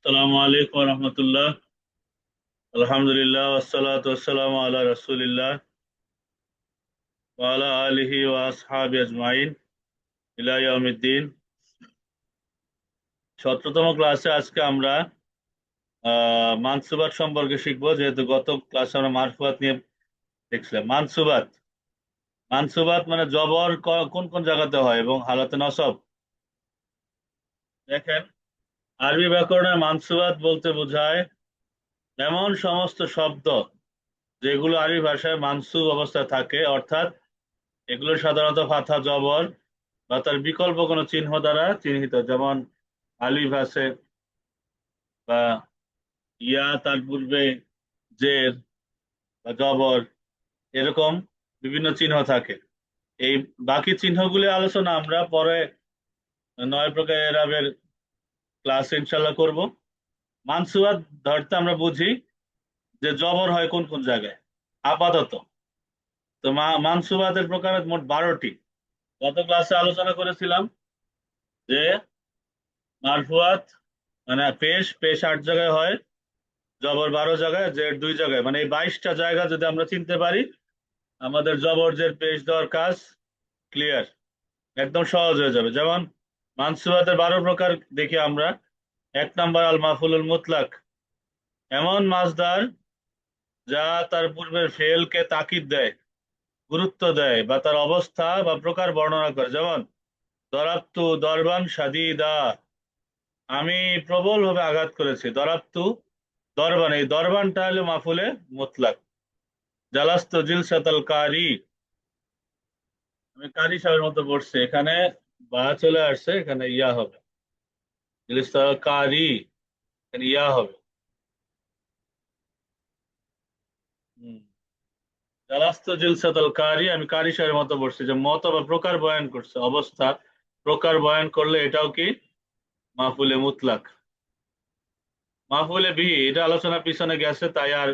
আসসালামু আলাইকুম রহমতুল্লাহ। আলহামদুলিল্লাহ ওয়াসসালাতু ওয়াসসালামু আলা রাসূলিল্লাহ ওয়া আলা আলিহি ওয়া আসহাবিহি আজমাইন ইলা ইয়াউমিদ্দিন। 17তম ক্লাসে আজকে আমরা মানসুবাত সম্পর্কে শিখবো, যেহেতু গত ক্লাসে আমরা মারফুয়াত নিয়ে দেখছিলাম। মানসুবাত মানে জবর কোন কোন জায়গাতে হয় এবং হালাতে নসব। দেখেন, আরবি ব্যাকরণে মানসুবাত বলতে বোঝায় এমন সমস্ত শব্দ যেগুলো আরবি ভাষায় মানসুব অবস্থায় থাকে, অর্থাৎ এগুলো সাধারণত ফাথা জবর বা তার বিকল্প কোনো চিহ্ন দ্বারা চিহ্নিত, যেমন আলিফ আছে বা ইয়া, তার পূর্বে জের বা জবর, এরকম বিভিন্ন চিহ্ন থাকে। এই বাকি চিহ্নগুলি আলোচনা আমরা পরে 9 প্রকার এরাবের ক্লাস ইনশাল্লাহ করব। মানসুবাত ধরতে আমরা বুঝি যে জবর হয় কোন কোন জায়গায় আপাতত। তো মানসুবাতের প্রকার মোট 12টি। গত ক্লাসে আলোচনা করেছিলাম যে মারফুয়াত মানে পেশ পেশ 8 জায়গায় হয়, জবর 12 জায়গায়, জের 2 জায়গায়, মানে এই 22টা জায়গা যদি আমরা চিনতে পারি, আমাদের জবর জের পেশ দেওয়ার কাজ ক্লিয়ার, একদম সহজ হয়ে যাবে। যেমন মানসুবাতের 12 প্রকার দেখি আমরা। 1 নম্বর আল মাফুলুল মুতলাক, এমন মাসদার যা তার পূর্বের ফেলকে তাকিদ দেয়, গুরুত্ব দেয় বা তার অবস্থা বা প্রকার বর্ণনা করে। যেমন দরাবতু দরবান শাদীদা, আমি প্রবল ভাবে আঘাত করেছি। দরাবতু দরবান, এই দরবানটা হলো মাফুলে মুতলাক। জালাস্তু জিলসাতাল কারি, আমি কারি সাহেবের মতো পড়ছি, এখানে বা চলে আসছে, এখানে ইয়া হবে। জিলিসাতাল কারি, এখানে ইয়া হবে। হম, জালাস্তু জিলসাতাল কারি, আমি কারি সাহেবের মতো পড়ছি, যে মত বা প্রকার বয়ান করছে, অবস্থা প্রকার বয়ান করলে এটাও কি মাফুলে মুতলাক। মাফুলে বিহি, এটা আলোচনা পিছনে গেছে, তাই আর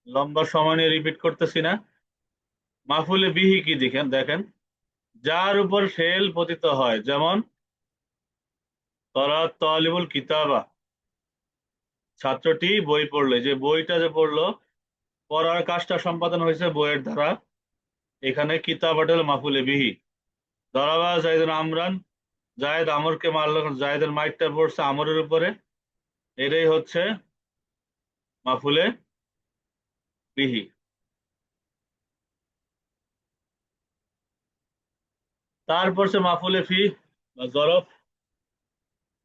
লম্বা সময় নিয়ে রিপিট করতেছি না। মাফুলে বিহি কি দেখেন, দেখেন যার উপর ফেল পতিত হয়, যেমন তরা তালিবুল কিতাবা, ছাত্রটি বই পড়লে, যে বইটা যে পড়লো, পড়ার কাজটা সম্পাদন হয়েছে বইয়ের দ্বারা, এখানে কিতাবাটা হলো মাফুলে বিহি। দরাবা জাইদুল আমরান, জায়েদ আমরকে মারলো, জায়েদের মাইটটা পড়ছে আমরের উপরে, এটাই হচ্ছে মাফুলে বিহি। তারপর সে মাফুলে ফি বা জরফ,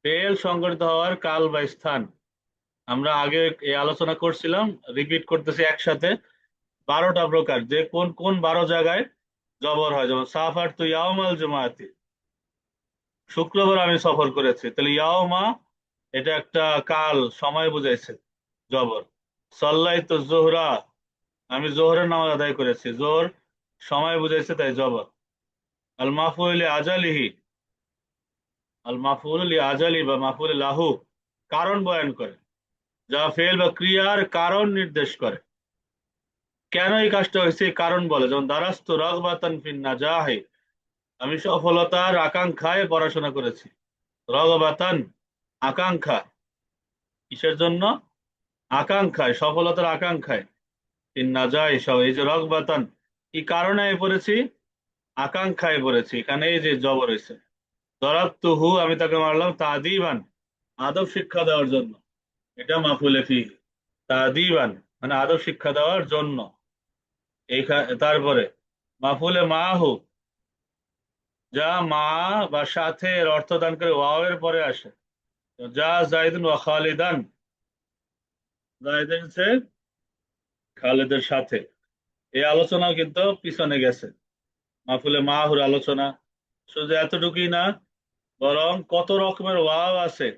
ফেল সংঘটিত হওয়ার কাল বা স্থান। আমরা আগে এই আলোচনা করছিলাম, রিপিট করতেছি একসাথে। 12টা প্রকার, যে কোন কোন 12 জায়গায় জবর হয়। যেমন সাফার তু ইয়াউমাল জুমাআতি, শুক্রবার আমি সফর করেছি, তাহলে ইয়াউমা এটা একটা কাল, সময় বুঝাইছে, জবর। সাল্লাই তু জোহরা, আমি জোহরের নামাজ আদায় করেছি, জোহর সময় বুঝাইছে, তাই জবর। আল মাফুল আজালিহি, আল মাফুল আজালি বা মাফুল লাহু কারণ বয়ান করে, যা ফেল বা ক্রিয়ার কারণ নির্দেশ করে, কেন এই কাজটা হয়েছে এই কারণ বলে। যেমন দারাস্তু রাগবাতান ফিন নাজাহি, আমি সফলতার আকাঙ্ক্ষায় পড়াশোনা করেছি। রগবাতান, আকাঙ্ক্ষা, কিসের জন্য? আকাঙ্ক্ষায়, সফলতার আকাঙ্ক্ষায়। ফিন নাজাহি সব, এই যে রগবাতান, কি কারণে আমি পড়েছি? আকাঙ্ক্ষায় পড়েছি, এখানে এই যে জবর হয়েছে। দরাবতুহু, আমি তাকে মারলাম, তাদিবান, আদব শিক্ষা দেওয়ার জন্য, এটা মাফুলে ফি। তাদিবান মানে আদব শিক্ষা দেওয়ার জন্য। তারপরে মাফুলে মাহু, যা মা বা সাথে এর অর্থ দান করে ওয়াও এর পরে আসে। তো যা জাইদুন ওয়া খালিদান, জাইদের সে খালেদের সাথে, এই আলোচনাও কিন্তু পিছনে গেছে, মাহফুলে মাহুর আলোচনা। শুধু এতটুকুই না, বরং কত রকমের ওয়াও আছে,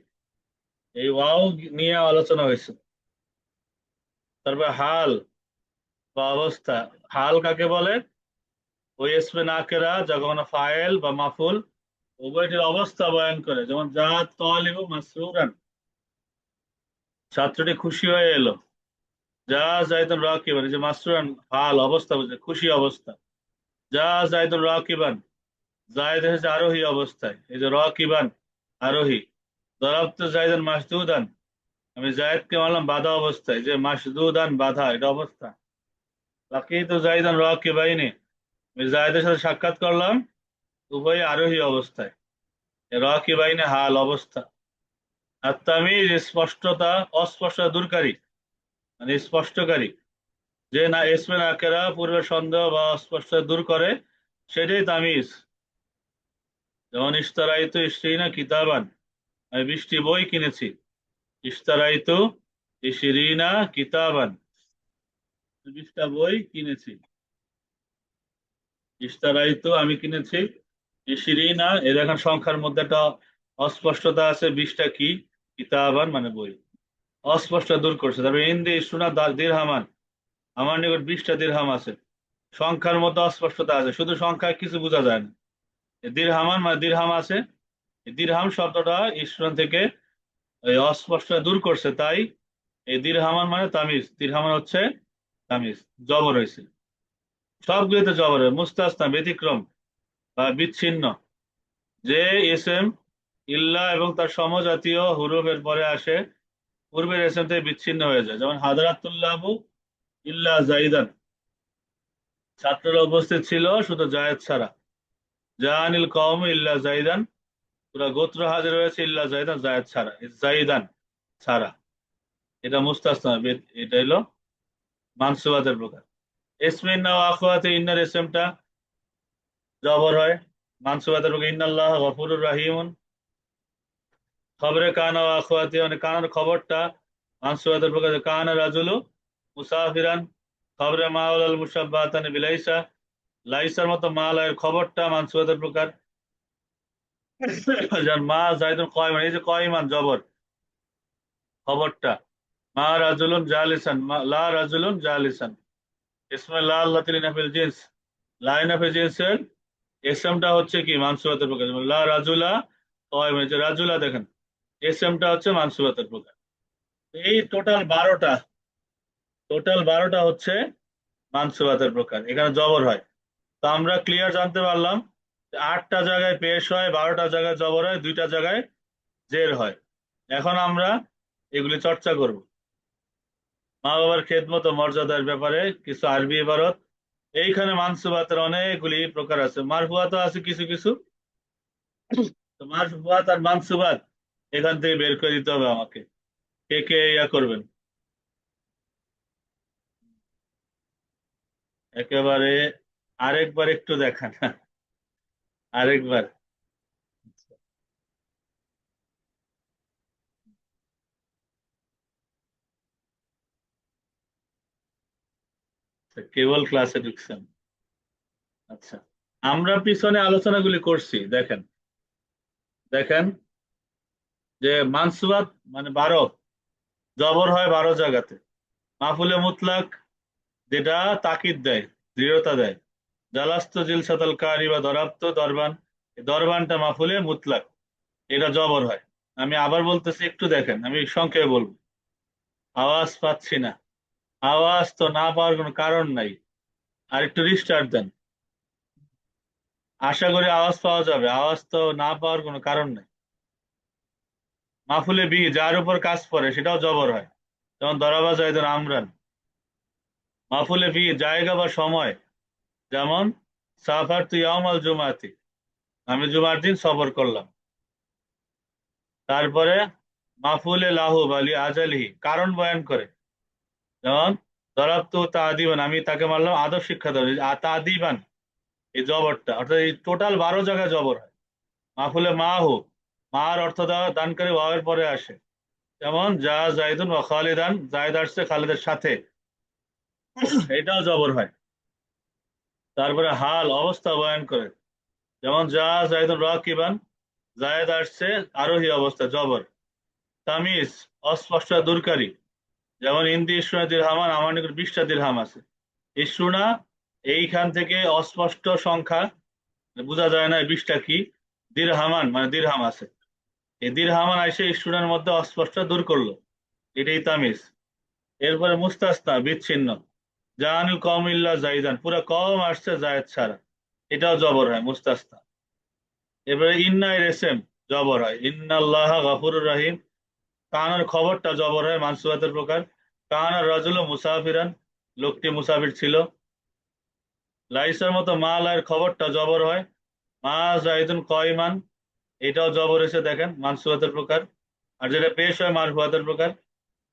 এই ওয়াও নিয়ে আলোচনা হয়েছে। তারপর হাল বা অবস্থা, হাল কাকে বলে? ওই ইসমে নাকেরা যা কখনো ফাইল বা মাফুল উভয়টির অবস্থা বয়ান করে। যেমন যা তালিবু মাসরুরান, ছাত্রটি খুশি হয়ে এলো। যা জাইদুন রাকিবান, এই যে মাসরুরান হাল অবস্থা বুঝে, খুশি অবস্থা। যা জাইদুন রাকিবান, জায়েদ এসেছে আরোহী অবস্থায়, এই যে রাকিবান আরোহী। দরাবতু জাইদান মাসদুদান, আমি জায়েদকে মানলাম বাধা অবস্থায়, যে মাসদুদান বাধা, এটা অবস্থা। বাকি তো জাইদান রাকিবাইনি, আমি জায়েদের সাথে সাক্ষাৎ করলাম উভয় আরোহী অবস্থায়। রাকিবাইনি হাল অবস্থা। আর তামিজ স্পষ্টতা, অস্পষ্টতা দূরকারী, মানে স্পষ্টকারী। যে না ইসমে নাকেরা পূর্বে সন্দেহ বা অস্পষ্টতা দূর করে, সেটাই তামিজ। যেমন ইশতারাইতু ইশরিনা কিতাবান, আমি 20টি বই কিনেছি। ইশতারাইতু ইশরিনা কিতাবান, 20টা বই কিনেছি। ইশতারাইতু আমি কিনেছি, ইশরিনা এর এখন সংখ্যার মধ্যে একটা অস্পষ্টতা আছে, 20টা কি, কিতাবান মানে বই। অস্পষ্ট দূর করছে। তারপরে ইন্দি ইশরুনা দিরহামান, আমার নিকট 20টা দিরহাম আছে। সংখ্যার মধ্যে অস্পষ্টতা আছে, শুধু সংখ্যায় কিছু বোঝা যায় না। দিরহামান মানে দিরহাম আছে, এই দিরহাম শব্দটা ইসরান থেকে এই অস্পষ্ট দূর করছে, তাই এই দিরহামান মানে তামিজ, দিরহামান হচ্ছে তামিজ, জবর হয়েছে। সবগুলিতে জবর হয়, মুস্তাসনা ব্যতিক্রম বা বিচ্ছিন্ন। যে এসএম ইল্লা এবং তার সমজাতীয় হুরুফের পরে আসে, পূর্বের এসএম থেকে বিচ্ছিন্ন হয়ে যায়। যেমন হাদরাতুল্লাহু ইল্লা জাইদান, ছাত্ররা উপস্থিত ছিল শুধু জায়েদ ছাড়া। জাহানিল কওম ইল্লা জাইদান, পুরা গোত্র হাজির হয়েছে ইল্লা জাইদান, জায়েদ ছাড়া, জাইদান ছাড়া। এটা মুস্তাসনা, এটা হলো মানসুবাতের প্রকার। ইসমিন না আখওয়াতে ইন্নার ইসমটা জবর হয় মানসুবাতের প্রকার। ইন্নাল্লাহ গফুরুর রাহিমুন, খবরে কানা ও আখওয়াতে মানে কানার খবরটা মানসুবাতের প্রকার। কানা রাজুলু মুসাফিরান, খবরে মাউল আল মুসাব্বাতান বিলাইসা, লাইসার মতো মালয়ের খবরটা মানসুবাতের প্রকার। যার মা জাইদুন কয়মান, এই যে কয়মান জবর, খবরটা মা রাজুলুন জালিসান, লা রাজুলুন জালিসান। ইসমে লা আল্লাহ নাফিল জিন্স, লাইনাফিল জিন্সের এসএমটা হচ্ছে কি মানসুবাতের প্রকার। যেমন লা রাজুলা কয়মান, যে রাজুলা দেখেন এসএমটা হচ্ছে মানসুবাতের প্রকার। এই টোটাল বারোটা হচ্ছে মানসুবাতের প্রকার, এখানে জবর হয়। তো আমরা ক্লিয়ার জানতে পারলাম যে 8টা জায়গায় পেশ হয়, 12টা জায়গায় জবর হয়, 2টা জায়গায় জের হয়। এখন আমরা এগুলি চর্চা করব। মা বাবার খেদমত ও মর্যাদার ব্যাপারে কিছু আরবি ইবারত। এইখানে মানসুবাতের অনেকগুলি প্রকার আছে, মারফুয়াতও আছে কিছু কিছু। তো মারফুয়াত আর মানসুবাত এখান থেকে বের করে দিতে হবে আমাকে। কে কে ইয়া করবেন একেবারে, আরেকবার একটু দেখান। আরেকবার। আচ্ছা, কেবল ক্লাসে ঢুকছেন। আচ্ছা, আমরা পিছনে আলোচনাগুলি করছি, দেখেন দেখেন যে মানসুবাত মানে 12, জবর হয় 12 জায়গাতে। মাফুলে মুতলাক, যেটা তাকিদ দেয়, দৃঢ়তা দেয়। জালাস্ত জিলসাতাল কারি বা দরাপ্ত দরবান, এই দরবানটা মাফুলে মুতলাক, এটা জবর হয়। আমি আবার বলতেছি, একটু দেখেন, আমি সংক্ষেপে বলবো। আওয়াজ পাচ্ছি না, আওয়াজ তো না পাওয়ার কোনো কারণ নাই। আর একটু রিস্টার্ট দেন, আশা করি আওয়াজ পাওয়া যাবে। আওয়াজ তো না পাওয়ার কোনো কারণ নাই। মাফুলে বি, যার উপর কাজ পড়ে সেটাও জবর হয়। যেমন দরাবা জায়দুন আমরান। মাফুলে বি জায়গা বা সময়, যেমন সাফার তু ইয়াউমাল জুমাতি, আমি জুমার দিন সফর করলাম। তারপরে মাফুলে লাহু বালি আজালিহি, কারণ বয়ান করে। যেমন দরাবতু তাদিবান, আমি তাকে মারলাম আদব শিক্ষা দেব। তাদিবান, এই জবরটা, অর্থাৎ এই টোটাল 12 জায়গায় জবর হয়। মাফুলে মাহু, মার অর্থ দেওয়া দানকারী ওয়াওয়ের পরে আসে। যেমন যা জাইদুন ওয়া খালিদান, জায়দ আসছে খালিদের সাথে, এটাও জবর হয়। তারপরে হাল অবস্থা বয়ান করে। যেমন যা জাইদুন রাকিবান, জায়েদ আসছে আরোহী অবস্থা, জবর। তামিজ অস্পষ্ট দূরকারী। যেমন ইন্দি ইসরুনা দিরহামান, আমার নিকট 20টা দিরহাম আছে। ইসরুনা এইখান থেকে অস্পষ্ট সংখ্যা, বোঝা যায় না 20টা কি। দিরহামান মানে দিরহাম আছে, এই দিরহামান এসে ইসরুনার মধ্যে অস্পষ্ট দূর করলো, এটাই তামিজ। এরপরে মুস্তাসনা বিচ্ছিন্ন। জাহানুল কওম ইল্লা জাইদান, পুরা কওম আসছে জায়েদ ছাড়া, এটাও জবর হয়, মুস্তাসনা। এরপরে ইন্না এর এসএম জবর হয়। ইন্নাল্লাহা গাফুরুর রাহিম, কানার খবরটা জবর হয়, মানসুবাতের প্রকার। কানার রাজুল মুসাফিরান, লোকটি মুসাফির ছিল। লাইসার মতো মা লাইয়ের খবরটা জবর হয়, মা জাইদুন কয়মান, এটাও জবর এসে দেখেন, মানসুবাতের প্রকার। আর যেটা পেশ হয় মারফুয়াতের প্রকার।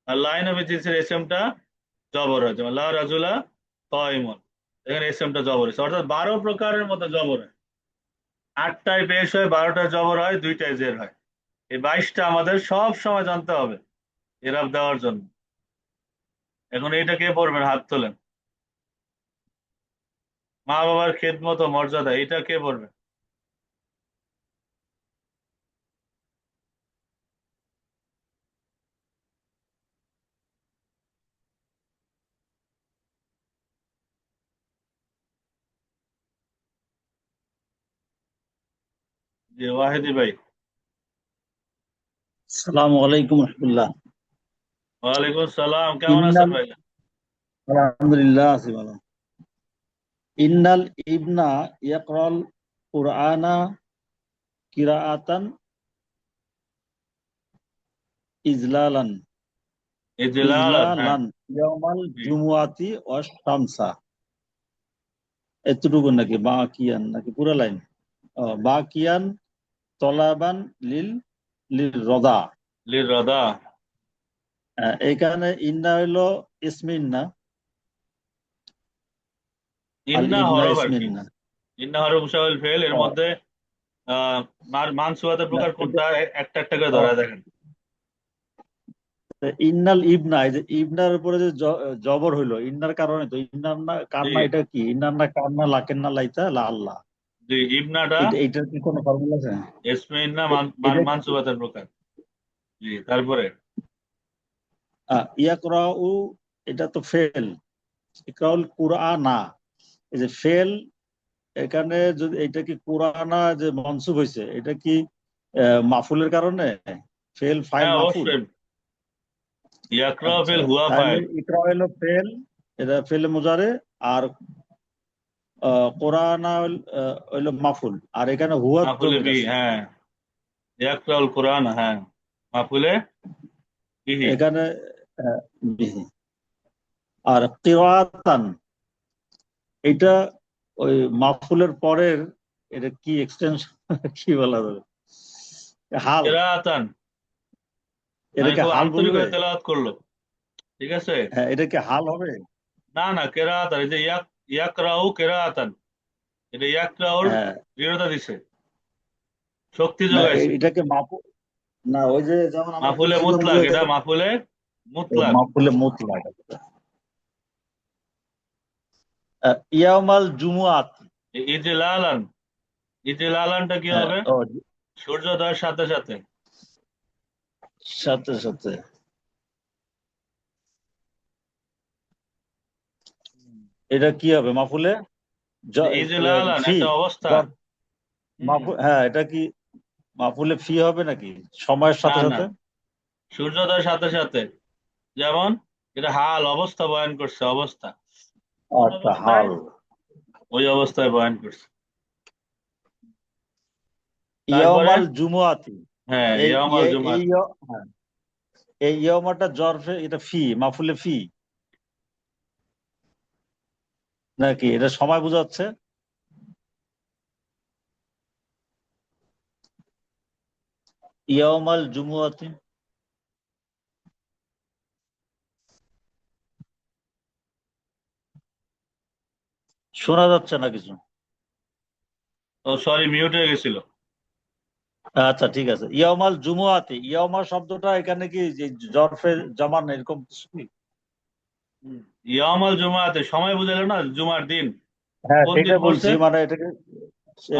আর লাইন অফ জিন্সের এসএমটা জবর হয়, যেমন লা রাজুলা কয়মন, এখানে এসএমটা জবর হয়েছে। অর্থাৎ 12 প্রকারের মতো জবর হয়। 8টায় পেশ হয়, 12টায় জবর হয়, 2টায় জের হয়। এই 22টা আমাদের সব সময় জানতে হবে এরাব দেওয়ার জন্য। এখন এইটা কে পড়বেন? হাত তোলেন। মা বাবার খেদমত ও মর্যাদা, এটা কে পড়বে? জি ওয়াহিদি ভাই। আসসালামু আলাইকুম রহমতুল্লাহ। ওয়ালাইকুম সালাম, কেমন আছেন ইন্নাল ভাই? আলহামদুলিল্লাহ আছি ভালো। ইন্নাল ইবনা ইয়াকরাল কুরআনা কিরাআতান ইজলালান এই যে লাল, হ্যাঁ। ইজলালান ইয়াউমাল জি। জুমুআতি ওয়াশ শামসা। এতটুকু নাকি বাকিয়ান নাকি পুরো লাইন? বাকিয়ান তলাবান লিল লিল রদা। লির রদা। এখানে ইন্না হইলো ইসমিন্না, আল ইন্না ইবনা হরফ আর কি। ইসমিন্না। ইন্না হরফ মুশাওয়াল ফেল, এর মধ্যে মানসুবাতের প্রকার কোনটা, একটা একটা করে ধরা দেখেন। ইন্নাল ইবনা, এই যে ইবনার উপরে যে জবর হইলো ইন্নার কারণে, তো ইন্নার না জি। কান্না, এটা কি ইন্নার না কান্না লাকেন না লাইতা লা আল্লাহ? জি, ইবনাটা এইটার কি কোনো ফর্মুলা আছে? এসমে ইন্না এটা মানসুবাতের প্রকার। জি, তারপরে ইয়াকরাউ, এটা তো ফেল। ইকরাউল কুরআনা, এই যে ফেল, এখানে যদি এটা কি কুরআনা যে মনসুব হয়েছে, এটা কি মাফুলের কারণে? ফেল ফাইল হ্যাঁ মাফুল। অবশ্যই। ইয়াকরা আচ্ছা, ফিল হুয়া তাহলে ফাইল। ইকরা হলো ফেল, এটা ফেল মুজারে। আর কোরআনা হইলো মাফুল, আর এখানে হুয়া মাফুলে দমির বি, আছে। হ্যাঁ। ইয়াকরাউল কোরআন, হ্যাঁ। মাফুলে বিহি। এখানে আহ, বিহি। আর কিরাতান, এটা ওই মাফুলের পরের, এটা কি এক্সটেনশন কি বলা যাবে? হাল, কেরাতান, মানে এটাকে খুব হাল আন্তরিক বলবে? হয়ে তেলাওয়াত করলো। ঠিক আছে। হ্যাঁ, এটা কি হাল হবে? না না, কেরাতান, এই যে ইয়াকরাউ কেরাতান, এটা ইয়াকরাউর হ্যাঁ, দৃঢ়তা দিছে, শক্তি না যোগাইছে। এটাকে মাফুল না, ওই যে যেমন আমরা মাফুলে বলছিলাম মুতলাক, যে এটা মাফুলে মুতলাক। মাফুলে মুতলাক। ইয়াউমাল জুমুআত। ইজলালান, ইজলালানটা কি হ্যাঁ, হবে? ও, সূর্যোদয়ের সাথে সাথে। সাথে সাথে। এটা কি হবে মাফুলে? ইজলালান ফি। একটা অবস্থা। হুম। হ্যাঁ, এটা কি মাফুলে ফি হবে নাকি সময়ের না সাথে না, সাথে? সূর্যোদয়ের সাথে সাথে। যেমন এটা হাল, অবস্থা বয়ান করছে, অবস্থা। কোন আচ্ছা, অবস্থায়? হাল। ওই অবস্থায় বয়ান করছে। তারপরে ইয়ামাল জুমুআতি। হ্যাঁ, এই ইয়ামাল এই এই জুমাত। হ্যাঁ, এই ইয়ামাটা জরফে, এটা ফি মাফুলে ফি নাকি এটা সময় বোঝাচ্ছে? ইয়ামাল জুমুআতি। শোনা যাচ্ছে না কিছু। ও সরি, মিউট হয়ে গেছিল। আচ্ছা, ঠিক আছে। ইয়ামাল জুমুআতি, ইয়ামা শব্দটা এখানে কি যে জরফে জমান এরকম কিছু কি? ইয়ামাল জুমাতে সময় বুঝাইলো না, জুমার দিন। হ্যাঁ, কোন সেটা দিন বলছি, পড়ছে? মানে এটাকে,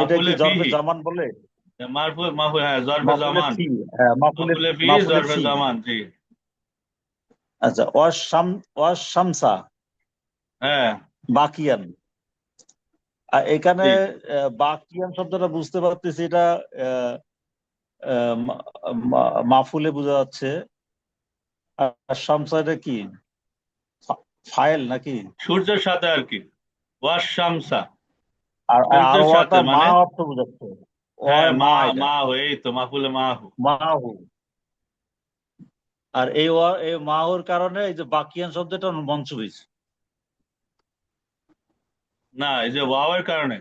এটা কি মাফুলে জরফে ফিহি। জামান বলে? মাফুল, হ্যাঁ, জরফে মাফুলে জামান। ফি। হ্যাঁ, মাফুলে মাফুলে ফি, মাফুলে জরফে ফি। জামান, জি। আচ্ছা, ওয়াশ শামসা হ্যাঁ। বাকিয়ান। আর এখানে জি। বাকিয়ান শব্দটা বুঝতে পারতেছি, এটা আহ, মাফুলে বোঝা যাচ্ছে। আর শামসা এটা কি ফাইল নাকি? সূর্যের সাথে আর কি, ওয়াশ শামসা। আর আর সূর্যের সাথে ওয়াটা মা মানে, অর্থ বোঝাচ্ছে। হ্যাঁ ওয় মা, মা, এটা মা হয়ে, এই তো মাফুলে মাহু। মাহু। আর এই মাহুর কারণে এই যে বাকিয়ান শব্দটা মনসুব হয়েছে। না, এই যে ওয়াওয়ের কারণে,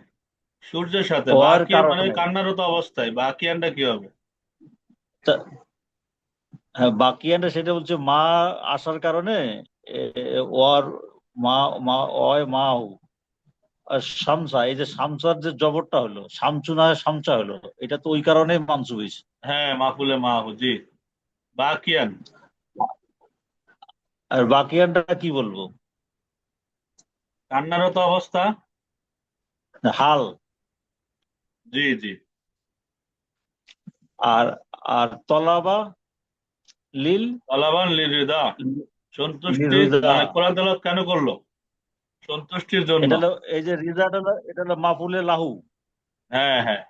সূর্যের সাথে ওয়ার বাকিয়ান মানে কারণে কান্নারত অবস্থায়, বাকিয়ানটা কি হবে? হ্যাঁ, বাকিয়ানটা সেটা বলছে মা আসার কারণে এ, ওয়ার মা মা অয় মাহু। আর শামসা, এই যে শামসার যে জবরটা হলো, শামসু না হয় শামসা হলো, এটা তো ওই কারণে মানসুব হয়েছে। হ্যাঁ, মাফুলে মাহু, জি। বাকিয়ান, আর বাকিয়ানটা কি বলবো? কান্নারত অবস্থা। হাল। জি জি। আর আর তলাবা লিল তালাবান লিরিদা, সন্তুষ্টি, লিরুদা। মানে কোরআন তেলাওয়াত কেন করলো? সন্তুষ্টির জন্য। এটা হলো এই যে রিজাটা হলো, এটা হলো মাফুলে লাহু। হ্যাঁ হ্যাঁ।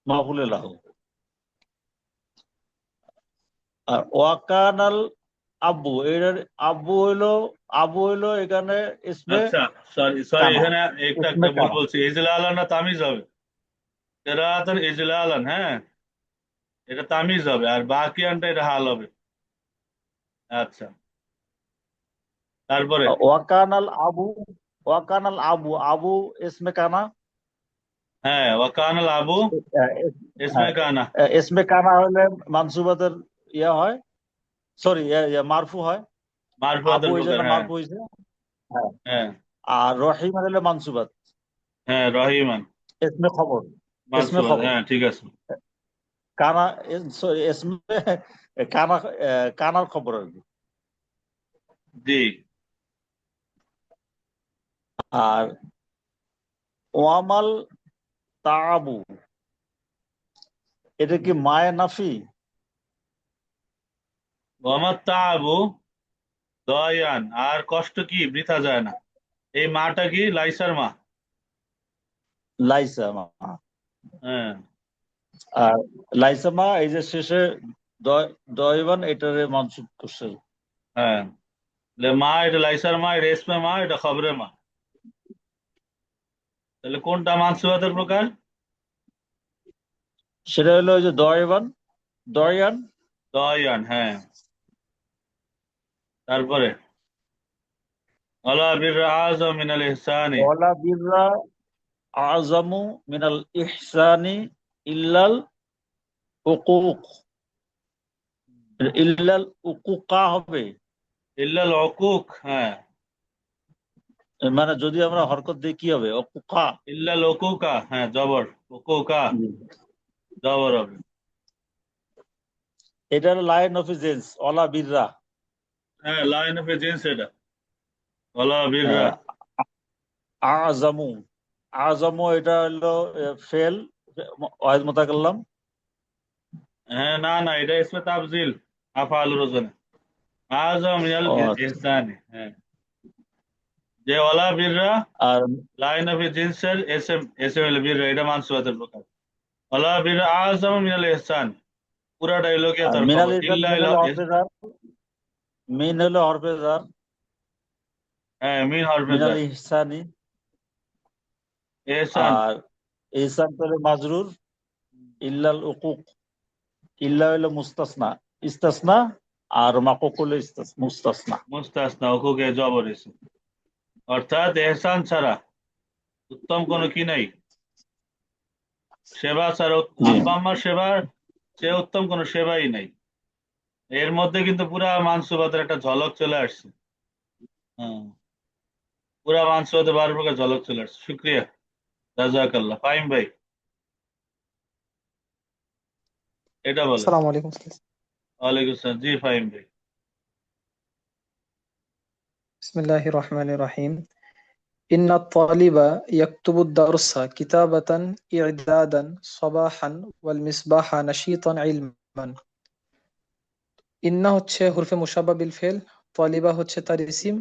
মাফুলে লাহু। আর ওয়াকানাল আব্বু, এটার আব্বু হইলো এখানে ইসমে আচ্ছা, সরি সরি, কানা। এখানে একটা ইসমে একটা ভুল কানা। বলছি, ইজলা আলান না তামিজ হবে? কেরাআতুন ইজলা আলান, হ্যাঁ, এটা তামিজ হবে, আর বাকিয়ানটা এটা হাল হবে। আচ্ছা, তারপরে। ওয়াকানাল আবু, ওয়াকানাল আবু, আবু ইসমে কানা। হ্যাঁ, ওয়াকানাল আবু ইসমে কানা। ইসমে কানা হলে মানসুবাতের ইয়া হয়, সরি মারফু হয়। আবু মারফুয়াতের এই প্রকার, জন্য হ্যাঁ। মারফু হয়েছে। হ্যাঁ। হ্যাঁ আর রহিম হলে মানসুবাত। হ্যাঁ, রহিমান ইসমে খবর। ইসমে মানসুয়াত, খবর। হ্যাঁ ঠিক আছে। কানা, sorry, ইসমে কানা, কানার খবর আর কি। জি। আর ওয়ামাল তাআবু, এটা কি মায়ে নাফি? মোহাম্মদ তাআবু, দয়ান, আর কষ্ট কি বৃথা যায় না, এই মাটা কি লাইসার মা? লাইসা মা। হ্যাঁ আর লাইসা মা এই যে শেষে দয়বান এটারে মনসুব করছে। হ্যাঁ, মা এটা লাইসার মা, এটা এসমে মা, এটা খবরে মা। তাহলে কোনটা মানসুবাতের প্রকার? সেটা হলো ওই যে দয়বান, দয়ান। দয়ান, হ্যাঁ। তারপরে আলা বির আজ মিনাল ইহসানি। ওয়ালা বিররা আযামু মিনাল ইহসানি ইল্লাল উকুক। ইল্লাল উকুকা হবে। ইল্লাল উকুক, হ্যাঁ। মানে যদি আমরা হরকত দিই কি হবে? উকুকা। ইল্লাল উকুকা, হ্যাঁ, জবর। উকুকা, জবর হবে। এটা হলো লাইন অফ জেন্স, ওয়ালা বিররা। হ্যাঁ, লাইন অফ জিন্স এটা, আলা বিররা। আযামু, আযামু এটা হলো ফেল ওয়াহিদ মুতাকাল্লাম। হ্যাঁ, না না, এটা ইসমে তাফজিল, আফআল ওজনে, আজ মিনাল ও আচ্ছা। ইহসানি, হ্যাঁ। যে ওয়ালা বিররা, আর লাইন অফ জিন্সের এসএম, এসএম হলো বিররা, এটা মানসুবাতের প্রকার। ওয়ালা বিররা আযম মিনাল ইহসান, পুরাটা হলো কি তার মিনাল খবর, ইহসান, ইল্লা মিন হলো হরফে জার, মিন হলো হরফে জার। হ্যাঁ, মিন মিনাল হরফেজার। ইহসানি। এহসান। আর ইহসান তো হলো মাজরুর। ইল্লাল উকুক, ইল্লা হলো মুস্তাসনা, ইস্তাসনা। আর মাকুক হলো মুস্তাসনা। মুস্তাসনা, হুকুকে জবর এসে, অর্থাৎ এহসান ছাড়া উত্তম কোনো কি নাই, সেবা ছাড়া জি। আব্বা আম্মার সেবার চেয়ে উত্তম কোনো সেবাই নাই। এর মধ্যে কিন্তু পুরা মানসুবাতের একটা ঝলক চলে আসছে। হ্যাঁ, পুরা মানসুবাতের 12 প্রকার ঝলক চলে আসছে। শুক্রিয়া, জাযাকাল্লাহ। ফাহিম ভাই, এটা বলেন। السلام عليكم أستاذ. ওয়ালাইকুম আসসালাম, জি ফাহিম ভাই। بسم الله الرحمن الرحيم. إن الطالب يكتب الدرس كتابة إعدادا صباحا والمصباح نشيطا علما. ইন্না হচ্ছে হুরফে মুশাব্বা বিল ফেল, তালিবা হচ্ছে তার ইসিম,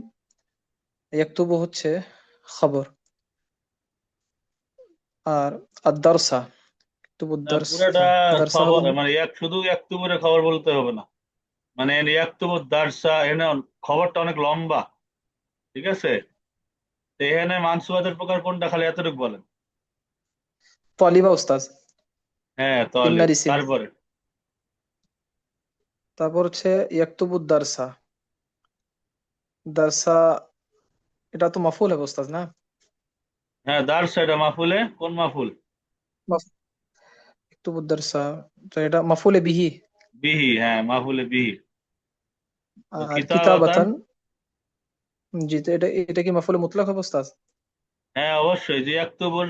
ইয়াকতুবু হচ্ছে খবর। আর আদ-দারসা, ইয়াকতুবু না, পুরাটা দারসা, দারসা খবর হবে মানে শুধু একটুকুরে খবর বলতে হবে না, মানে একটু দার্সা এনে, খবরটা অনেক লম্বা, ঠিক আছে? তো এখানে মানসুবাতের প্রকার কোনটা, খালি এতটুকু বলেন। তালিবা উস্তাজ, হ্যাঁ, তাহলে ইন্নার ইসিম। তারপরে তারপর হচ্ছে ইয়াকতুবুদ দারসা। দারসা এটা তো মাফুল হবে ওস্তাদ না? হ্যাঁ, দার্স এটা মাফুলে, কোন মাফুল? মাফ- ইয়াকতুবুদ দারসা, তো এটা মাফুলে বিহি। বিহি, হ্যাঁ মাফুলে বিহি। আর কিতাবাতান, কিতাবাতান, জি, তো এটা এটা কি মাফুলে মুতলাক হবে ওস্তাদ? হ্যাঁ অবশ্যই, যে ইয়াকতুবুর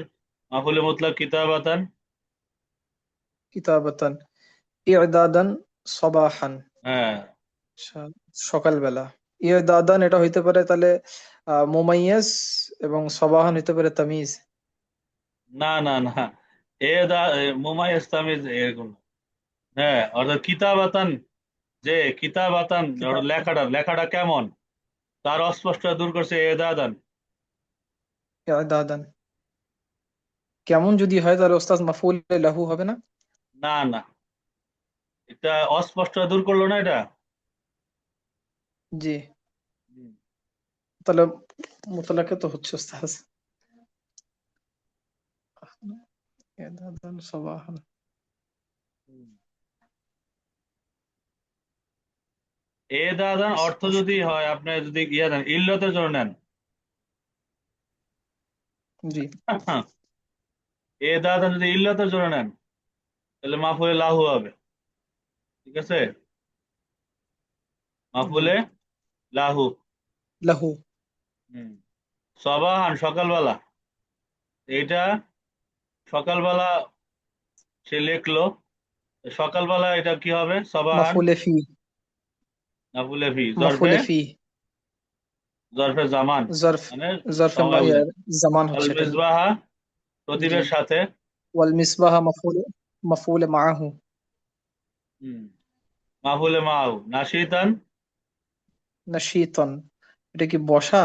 মাফুলে মুতলাক কিতাবাতান। কিতাবাতান। ইদাদান সবাহান, হ্যাঁ, সকালবেলা। ইদাদান এটা হইতে পারে তাহলে মুমাইয়াজ, এবং সবাহান হইতে পারে তামিজ। না না না, মুমাইয়াজ তামিজ এরকম না। হ্যাঁ, অর্থাৎ কিতাবাতান, যে কিতাবাতান ওটা কিতাবাতান, লেখাটা, লেখাটা কেমন, তার অস্পষ্টতা দূর করছে এদাদান। ইদাদান কেমন যদি হয় তাহলে ওস্তাদ মাফুলে লাহু হবে না? না না, এটা অস্পষ্টতা দূর করলো না এটা। জি, হুম। তাহলে মুতলাকে তো হচ্ছে ওস্তাদ ইদাদান সবাহান। হুম। এদাদান অর্থ স্পষ্ট, যদি হয়, আপনি যদি ইয়া দেন, ইল্লতের জন্য নেন, জি। এদাদান যদি ইল্লতের জন্য নেন, তাহলে মাফুলে লাহু হবে। ঠিক আছে, জি, মাফুলে লাহু। লাহু। হুম। সবাহান সকালবেলা, এইটা সকালবেলা সে লিখলো, সকালবেলা এটা কি হবে, সবাহান। মাফুলে ফি, মাফুলে ফি, জরফে, মাফুলে ফি, জরফে জামান, জরফ, মানে জরফে সময় বোঝায়। জামান আল হচ্ছে এটা, জি। মিসবাহা, জি, প্রদীপের সাথে। ওয়াল মিসবাহা মাফুলে, মাফুলে মাআহু। হুম। মাফুলে মাউ নাশিতান। নাশীতন, এটা কি বসা?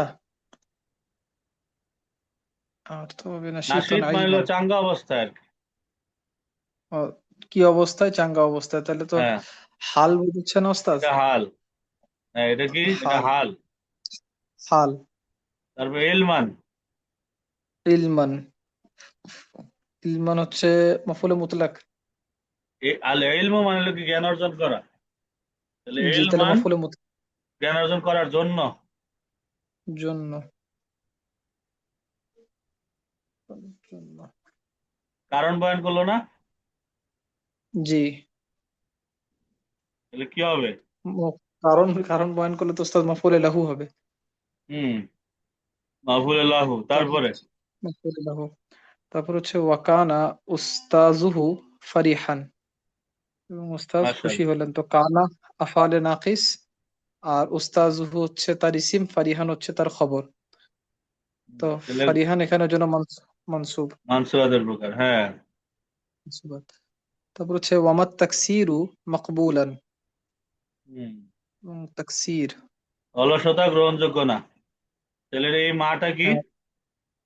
আর তো হবে নাশীতন নাশিত মানে হলো আইমান। চাঙ্গা অবস্থায় আর কি। ও, কি অবস্থায়? চাঙ্গা অবস্থায়, তাহলে তো হ্যাঁ, হাল বুঝছে না ওস্তাদ? এটা হাল। হ্যাঁ, এটা কি, এটা হাল, হাল। হাল। তারপর ইলমান, ইলমান, ইলমান হচ্ছে মাফুলে মুতলাক। আল ইলমু মানে হলো কি জ্ঞান অর্জন করা, তাহলে জি, তাহলে ইলমান মাফুলে মুতলাক জ্ঞান অর্জন করার জন্য। জন্য, জন্য। কারণ বয়ান করলো না, জি, তাহলে কি হবে? কারণ, কারণ বয়ান করলে তো ওস্তাদ মাফুলে লাহু হবে। হুম, মাফুলে লাহু। তারপর তারপরে মাফুলে লাহু, তারপর হচ্ছে ওয়াকানা উস্তাজুহু ফারিহান, এবং উস্তাজ খুশি মাশাআল্লাহ। হলেন। তো কানা আফআলে নাকিস, আর উস্তাজুহু হচ্ছে তার ইসিম, ফারিহান হচ্ছে তার খবর। তো তাহলে ফারিহান এখানে জন্য মানসুব, মানসুবাদের প্রকার, হ্যাঁ। মানসুবাত। তারপর হচ্ছে ওয়ামাত তাকসিরু মাকবুলান, হুম। এবং তাকসির, অলসতা গ্রহণযোগ্য না, তাহলে এই মাটা কি? হ্যাঁ,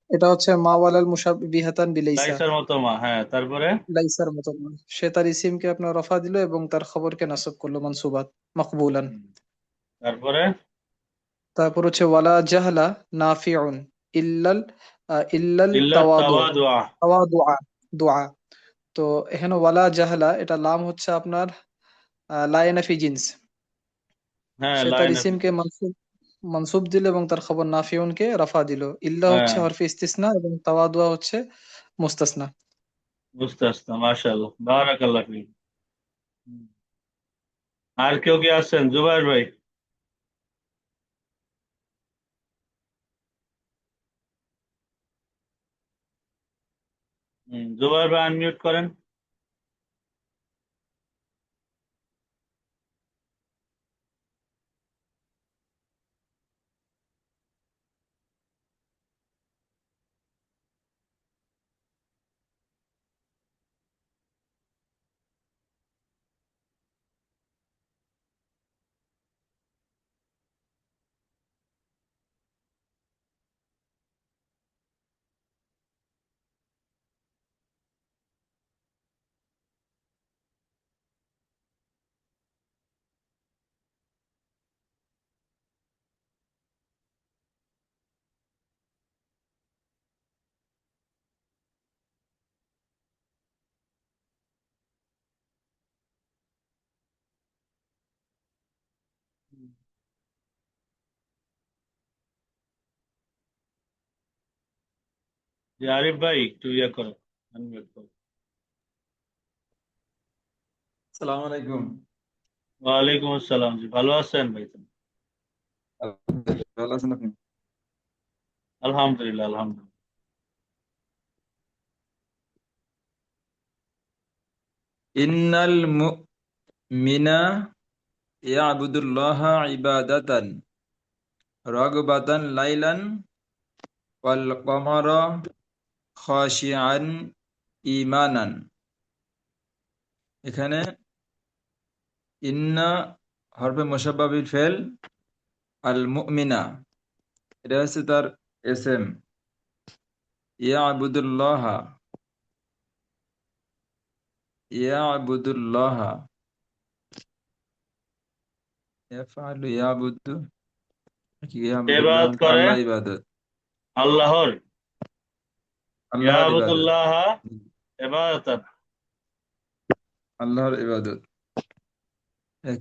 এটা হচ্ছে মা ওয়ালাল মুশাবিহাতান বিলাইসা, লাইসার মতো মা, হ্যাঁ। তারপরে লাইসার মতো নয়। সে তার ইসিমকে আপনার রফা দিল এবং তার খবরকে নাসব করলো, মানসুবাত মাকবুলান। হুম, তারপরে তারপর হচ্ছে ওয়ালা জাহলা নাফিউন ইল্লাল ইল্লাল ইল্লাত তাওয়াদু, তাওয়াদুআ। তাওয়াদুআ, দোয়া। তো এখানে ওয়ালা জাহলা, এটা লাম হচ্ছে আপনার লায়না ফি জিন্স। হ্যাঁ, সে তার লাইন আছে। ইসিমকে মানসুব, মানসুব দিল এবং তার খবর নাফিউনকে রাফা দিল। ইল্লা হচ্ছে হ্যাঁ, হরফে ইস্তিসনা এবং তাওয়াদুআ হচ্ছে মুস্তাসনা। বুঝতে আসতাম, মাশাআল্লাহ, বারাকাল্লাহ ফিক। হুম। আর কেউ কি আছেন, জুবাইর ভাই? জুবাইর ভাই আনমিউট করেন। যে আরিফ ভাই একটু ইয়ে করো, unmute করো। সালাম আলাইকুম। ওয়ালাইকুম আসসালাম, জি ভালো আছেন ভাই? আলহামদুলিল্লাহ, ভালো আছেন আপনি? আলহামদুলিল্লাহ আলহামদুলিল্লাহ। ইন্নাল মুমিনা ইয়াবুদুল্লাহা ইবাদাতান রাগবাতান লাইলান ওয়াল কমারা খাশিআন ঈমানান। এখানে ইন্না হরফে মুশাব্বাহ বিল ফেল, আল মুমিনা এটা হচ্ছে তার এসএম। ইয়াবুদুল্লাহা ইয়াবুদুল্লাহা ইয়াফআলু ইয়াবুদু কি ইয়াবুদুল্লাহ ইবাদত করে আল্লাহ ইবাদত, আল্লাহর, আল্লাহর ইবাদত, ইয়াবুদুল্লাহ ইবাদাতান, আল্লাহর ইবাদত।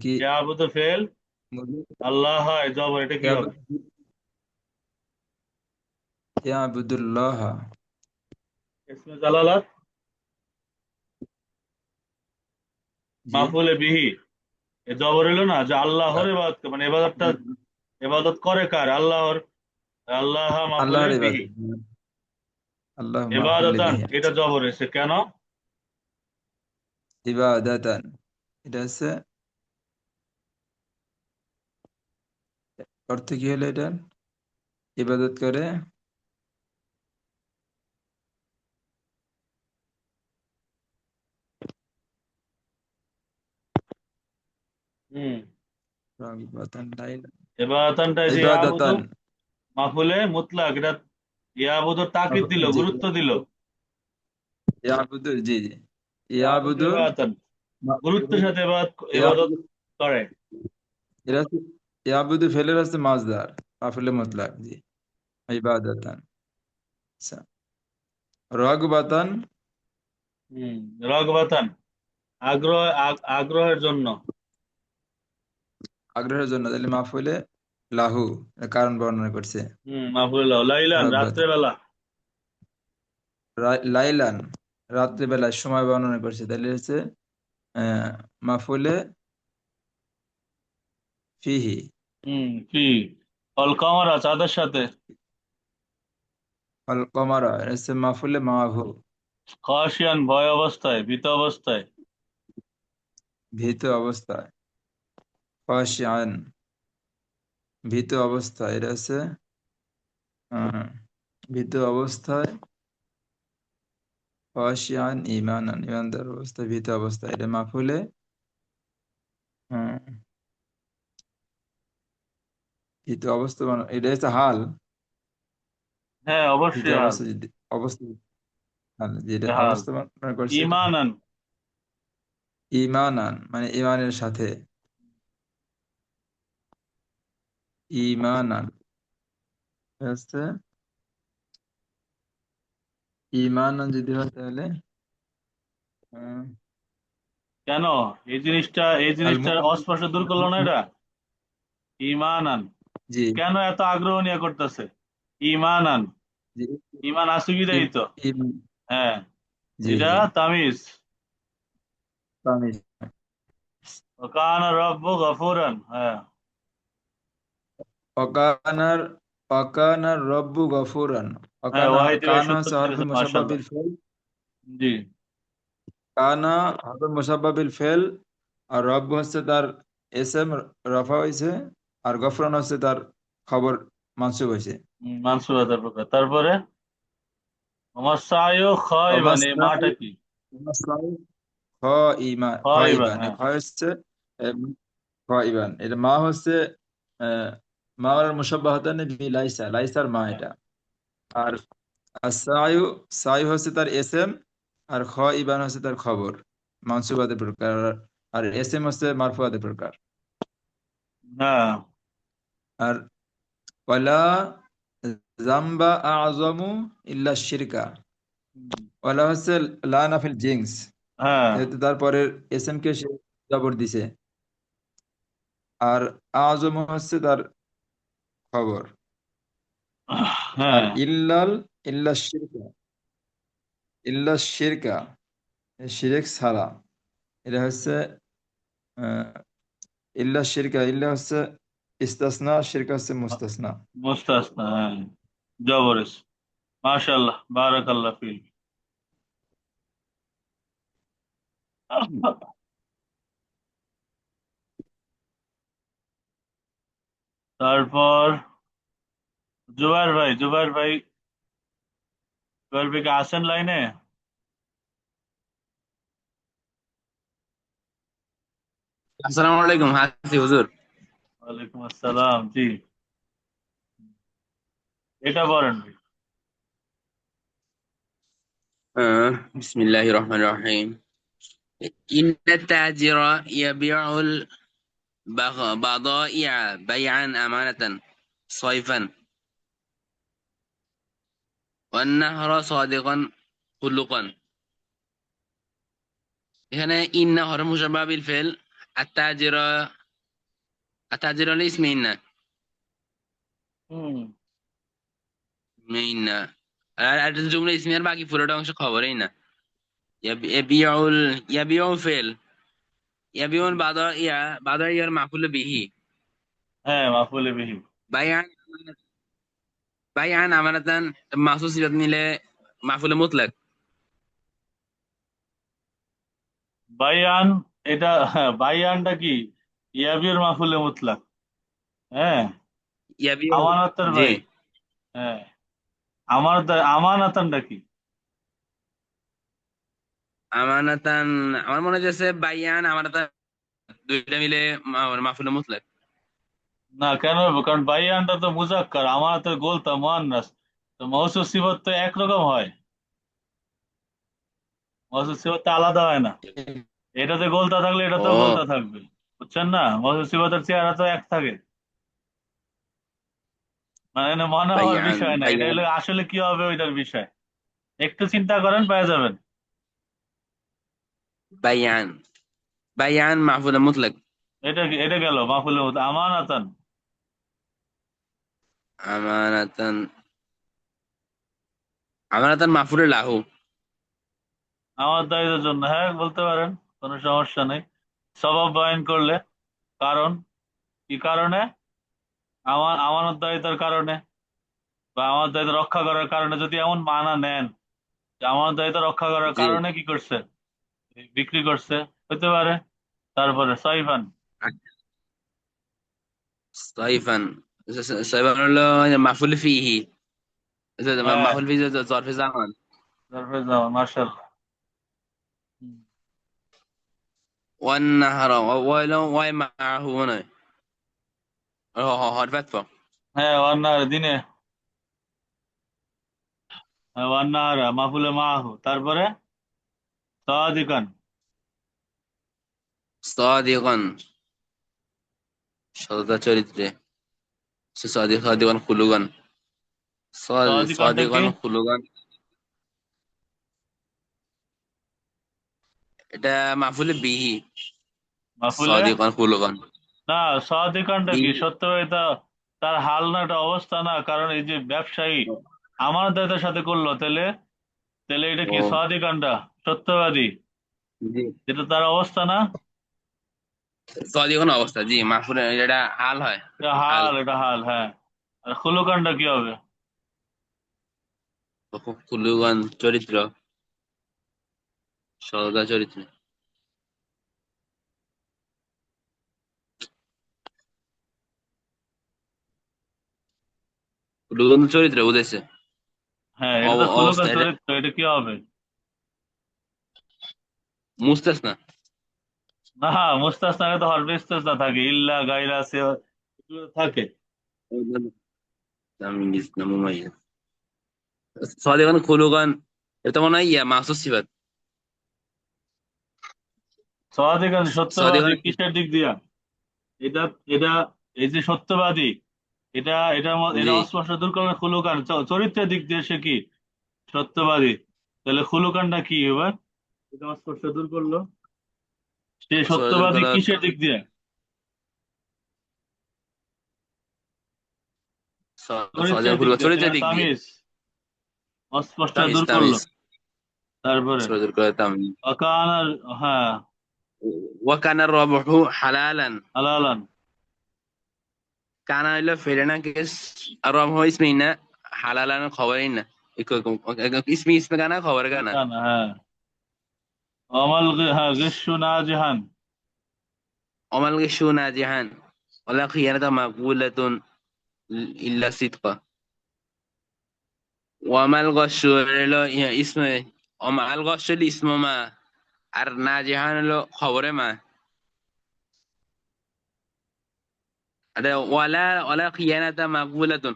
কি ইয়াবুদু ফেল, আল্লাহ জবর, এটা কি হবে? ইয়াবুদুল্লাহ ইসমে জালালাত জি মাফুলে বিহি, এ জবর হলো না, যে আল্লাহর ইবাদত, মানে ইবাদতটা ইবাদত করে কার? আল্লাহর, আল্লাহ মাফুলে আল্লাহর বিহি, ইবাদত, আল্লাহ মাফুল ইবাদতান বিহি। এটা জবর হয়েছে কেন? ইবাদাতান এটা হচ্ছে অর্থ কি হলো এটা? ইবাদত করে হুম, রাগবাতান লাইলান ইবাদতানটা যে ইয়াবুদু ইবাদাতান মাফুলে মুতলাক, এটা ইয়াবুদু তাকিদ দিল, জি গুরুত্ব দিল। ইয়াবুদু জি জি ইয়াবুদু ইয়াবুদু ইবাদতান গুরুত্বের সাথে ইবাদত ইয়াবুদু করে। এটা হচ্ছে ইয়াবুদু ফেলের হচ্ছে মাজদার মাফুলে মুতলাক জি ইবাদাতান। আচ্ছা রাগবাতান হুম, রগবাতান আগ্রহের জন্য। আগ্রহের জন্য, তাহলে মাফুলে লাহু এর কারণ বর্ণনা করছে। মাহফুল লাইলান রাগবাতান রাত্রেবেলা। লাইলান রাত্রিবেলায় সময় বর্ণনা করছে, তাহলে হচ্ছে মাফুলে ফিহি। কি অল কামারা চাঁদের সাথে। আল কমারা এটা হচ্ছে মাফুলে মাহু খাশিয়ান ভয় অবস্থায়, ভীত অবস্থায়। ভীত অবস্থায়, খাশিআন ভীত অবস্থায়, এটা হচ্ছে আহ, ভীত অবস্থায়, খাশিআন ঈমানান ঈমানদার অবস্থায়, ভীত অবস্থায়, এটা মাফুলে আহ, ভীত অবস্থা এটা হচ্ছে হাল। হ্যাঁ ভীত অবশ্যই হাল, অবস্থা যদি অবস্থা হাল যেটা হাল। অবস্থা বর্ণনা করছে এটা ইমানান, ঈমানান মানে ঈমানের সাথে, ঈমানান হচ্ছে ঈমানান যদি হয় তাহলে আহ, কেন এই আল জিনিসটার অস্পর্শ দূর করলো না এটা? ইমানান, জি কেন এত আগ্রহ নিয়ে করতেছে? ইমানান, জি ইমান আসুবিধাই ইম- তো। ইম- হ্যাঁ, জি এটা জি তামিজ। তামিজ। কান রব্বু গফুরান, হ্যাঁ। অকানার অকানার রব্বু গফুরান। হ্যাঁ, অকানা ওয়াহিদ ভাই কানা সত্য হচ্ছে হরফে দিয়েছেন, মুসাব্বা মাশাআল্লাহ। বিল ফেল, জি। কানা হরফে মুসাব্বা বিল ফেল, আর রব্বু হচ্ছে তার এসএম রফা হয়েছে, আর গফরান হচ্ছে তার খবর মানসুব হয়েছে। মানসুরাতের প্রকার। তারপরে আমার সায়ও ক্ষয়, মানে মাটা কি? খ ইমান খ ক্ষয় ইবান, ইবান হ্যাঁ। খ হচ্ছে খ ইবান, এটা মা হচ্ছে আহ, মা আর মুসাব্বাহাতানে বি লাইসা, লাইসার মা এটা। আর সায়ু সায়ু হচ্ছে তার এসএম, আর খ ইবান হচ্ছে তার খবর মানসুবাদের প্রকার, আর এসএম হচ্ছে মারফুয়াদের প্রকার। হ্যাঁ। আর ওয়ালা জাম্বা আযমু ইল্লা শিরকা, ওয়ালা হচ্ছে লা নাফিল জিন্স, হ্যাঁ। যেহেতু তারপরে এসএম কে সে জবর দিছে, আর আযমু হচ্ছে তার খবর, আর হ্যাঁ। ইল্লাল ইল্লা শিরকা ইল্লা শিরকা, শিরক ছাড়া। এটা হচ্ছে আহ, ইল্লা শিরকা, ইল্লা হচ্ছে ইস্তাসনা, শিরকা হচ্ছে মুস্তাসনা। মুস্তাসনা, হ্যাঁ, জবরেস। মাশাআল্লাহ, বারাকাল্লাহ ফিক। তারপর জুবাইর ভাই কি আছেন লাইনে? আসসালামু আলাইকুম হাজি হুজুর। ওয়ালাইকুম আসসালাম, জি। এটা বলেন ভাই। বিসমিল্লাহির রহমানির রহিম। ইন্না তাজিরা ইয়াবিউল বাদাইআ বাইআন আমানাতান সাইফান ওয়ান নাহরা সাদিকান খুলুকান। এখানে ইন্না হরফ মুশাব্বাহ বিল ফিল, আত-তাজিরা আত-তাজিরা হলো ইসমে ইন্না, হুম। ইসমে ইন্না। আর এটা জুমলা ইসমিয়ার বাকি পুরোটা অংশ খবরই না। ইয়াবিউল ইয়াবিউ ফিল, ইয়াবিউল বাদাইআর মাফুল বিহি, হ্যাঁ, মাফুলে বিহি। বাইআন বাইআন আমানাতান মাহসুস সিফাত নিলে মাফুলে মুতলাক। বাইয়ান, এটা হ্যাঁ, বাইয়ানটা কি? ইয়াবির মাফুলে মুতলাক। হ্যাঁ। ইয়াবিউ, আমানতের জি। ভাই। হ্যাঁ। আমানাতানটা কি? আমানাতান, আমার মনে হচ্ছে বাইয়ান আমানাতান দুইটা মিলে মাফুলে মুতলাক। না, কেন হবে? কারণ বাইয়ানটা তো মুজাক্কার, আমানতের গোলতা মুয়ান্নাস। তো মওসুফ সিফাত তো একরকম হয়, মওসুফ সিফাত তো আলাদা হয় না। এটাতে গোলতা থাকলে এটাতেও ও গোলতা থাকবে, বুঝছেন না? মওসুফ সিফাতের চেহারা তো এক থাকে। মানে এটা মনে হওয়ার বাইয়ান বিষয় না, এটা বাইয়ান হলো আসলে কি হবে ওইটার বিষয়। একটু চিন্তা করেন, পেয়ে যাবেন। বাইয়ান বাইয়ান মাফুলে মুতলাক। এটা গেল মাফুলের মতো। আমানাতান, আমানাতান আমানাতান মাফুলে লাহু। আমার দায়িত্বের জন্য, হ্যাঁ বলতে পারেন, কোনো সমস্যা নেই। সবাব বয়ান করলে কারণ, কি কারণে? আমানত দায়িত্বের কারণে, বা আমার দায়িত্ব রক্ষা করার কারণে। যদি এমন মানা নেন যে আমার দায়িত্ব রক্ষা করার জি, কারণে কি করছে, বিক্রি করছে, হতে পারে। তারপরে সাইফান। সাইফান, সাইফান হলো মাফুলে ফিহি, হ্যাঁ, মাফুল ফিহি জরফে জামান। তারপরে যাও, মার্শাল্লাহ। ওয়ান নাহারা ওয়াই মাহু মনে হয় হট ফাতফা। হ্যাঁ, ওয়ান্নার দিনে, হ্যাঁ, ওয়ান্নার মাফুলে মাহু। তারপরে সাদিকান। সাদিকান সততা চরিত্রে, সাদিকান খুলুগান, সাদিকানটা কি? সাদিকান খুলুগান। এটা মাফুলে বিহি, মাফুলে, সাদিকান খুলুগান না, সাদিকানটা কি? বিহি। সত্যবাদিতা তার হাল না, একটা অবস্থা না? কারণ এই যে ব্যবসায়ী আমার দায়িত্বের সাথে করলো, তাহলে তাহলে এটা কি ও সাদিকানটা? সত্যবাদী, জি, এটা তার অবস্থা না? সাদিকান অবস্থা, জি। মাফুলে এটা হাল হয়, এটা হাল। হাল, এটা হাল, হ্যাঁ। আর খুলুকানটা কি হবে? খুলুগান চরিত্র, সততা চরিত্রে। খুলুগান চরিত্রে বুঝেছে। হ্যাঁ, এটা তো অবস্থা খুলুকান এটা চরিত্র, এটা কি হবে? মুস্তাসনা। না, মুস্তাসনাকে তো হরফে ইস্তেসনা থাকে, ইল্লা গায়রা সে, এগুলো থাকে। তামিজ না মুমাইয়াজ। সাদিকান খুলুগান, এটা মনে হয় মাহসুস সিফাত। সাদিকান সত্যবাদী সাদিকান কিসের দিক দিয়া? এটা এটা এই যে সত্যবাদী, এটা জি, অস্পষ্ট দূর করবে। খুলুকান চরিত্রের দিক দিয়ে সে কি সত্যবাদী, তাহলে খুলুকানটা কি এবার? এটা অস্পষ্ট দূর করলো। সে সদর সত্যবাদী করা কিসের দিক দিয়ে? চরিত্রের সাদিকান দিক খুলুগান দিয়ে, চরিত্রের তাহলে দিক দিয়ে। তামিজ অস্পষ্ট তামিজ দূর করলো। তামিজ তারপরে সূরাতুল কুরআন তাময়িজ ওয়াকানা, হ্যাঁ, ওয়া কানা রাবহু হালালান হালালান, কানা হইলো ফেলে না কেস আর রাবহু ইসমি না হালালান খবরই না ইসমি ইসমে কানা খবর কানা কানা, হ্যাঁ, হ্যাঁ, গিশু নাজিহান, ওমাল গিশু নাজিহান ওয়ালা খিয়ানাতা মাকবুলাতুন ইল্লা সিদকা ওয়ামাল গশু হইলো ইসমে ওমাল গশু হইলো ইসমু মা আর নাজিহান হইলো খবরে মা ada wala khiyanata maqbulatun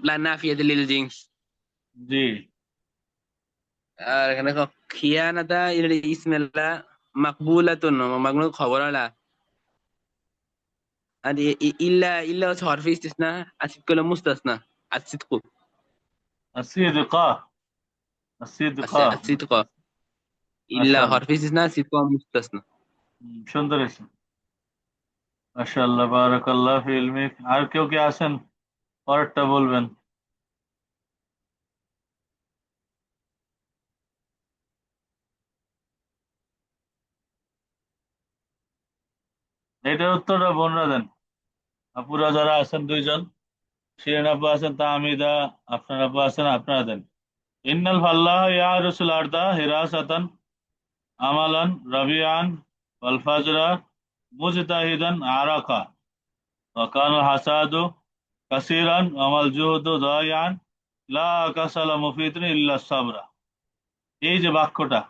la nafiyatu lil jins জি, আর এখানে খিয়ানাতা এর ইসমে মাকবুলাতুন মাকবুল খবর আলা আর ইল্লা হচ্ছে হরফে ইস্তিসনা আসিদ কল মুস্তাসনা আসিদকু আসিদকা, আসিদকা, আসিদক ইল্লা মাশাআল্লাহ, হরফে ইস্তিসনা আসিদকু মুস্তাসনা সুন্দর হয়েছে, মাশাআল্লাহ, বারাকাল্লাহ ফি ইলমিক। আর কেউ কি আছেন পরেরটা বলবেন? এটার উত্তরটা বোনরা দেন, আপুরা যারা আছেন দুইজন, শিরিন আপু আছেন, তাহমিদা, আপনার আপু আছেন, আপনারা দেন। ইন্নাল ফাল্লাহ ইয়া রসুল আরদা হিরাসাতান আমালান রাবিয়ান ওয়াল ফাজরা মুজতাহিদান আরাকা ওয়া কানা হাসাদু কাসীরান ওয়ামাল জুহুদু দায়ান লা কাসালা মুফিদুন ইল্লা সাবরা। এই যে বাক্যটা,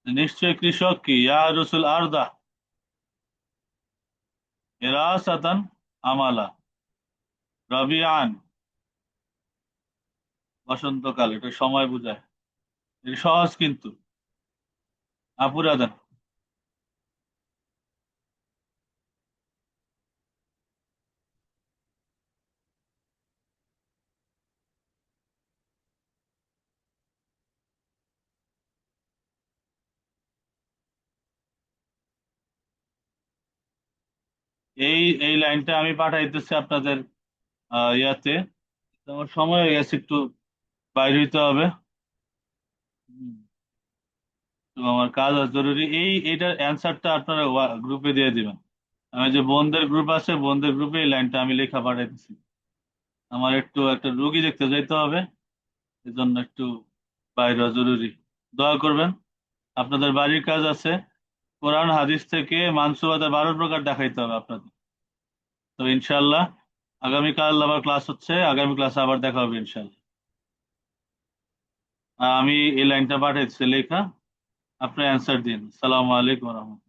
নিশ্চয় কৃষক কি ইয়া রসুল আরদা হিরাসাতান আমালা রাবিয়ান, বসন্তকাল, এটা সময় বোঝায়, এটা সহজ কিন্তু। আপুরা দেন। এই এই লাইনটা আমি পাঠাইতেছি আপনাদের ইয়াতে। আমার সময় হয়ে গেছে, একটু বাইরে হইতে হবে। হুম, তো আমার কাজ আছে জরুরি। এইটার অ্যান্সারটা আপনারা গ্রুপে দিয়ে দিবেন। আমি যে বোনদের গ্রুপ আছে, বোনদের গ্রুপে এই লাইনটা আমি লেখা পাঠাইতেছি। আমার একটু একটা রুগী দেখতে যাইতে হবে, এই জন্য একটু বাইরে হওয়া জরুরি। দোয়া করবেন। আপনাদের বাড়ির কাজ আছে, কোরআন হাদিস থেকে মানসুবাতে 12 প্রকার দেখাইতে হবে আপনাদের। তো ইনশাল্লাহ আগামীকাল আবার ক্লাস হচ্ছে, আগামী ক্লাসে আবার দেখা হবে ইনশাল্লাহ। আমি এই লাইনটা পাঠাইছি লেখা, আপনি অ্যান্সার দিন। সালামু আলাইকুম রহমতুল্লাহ।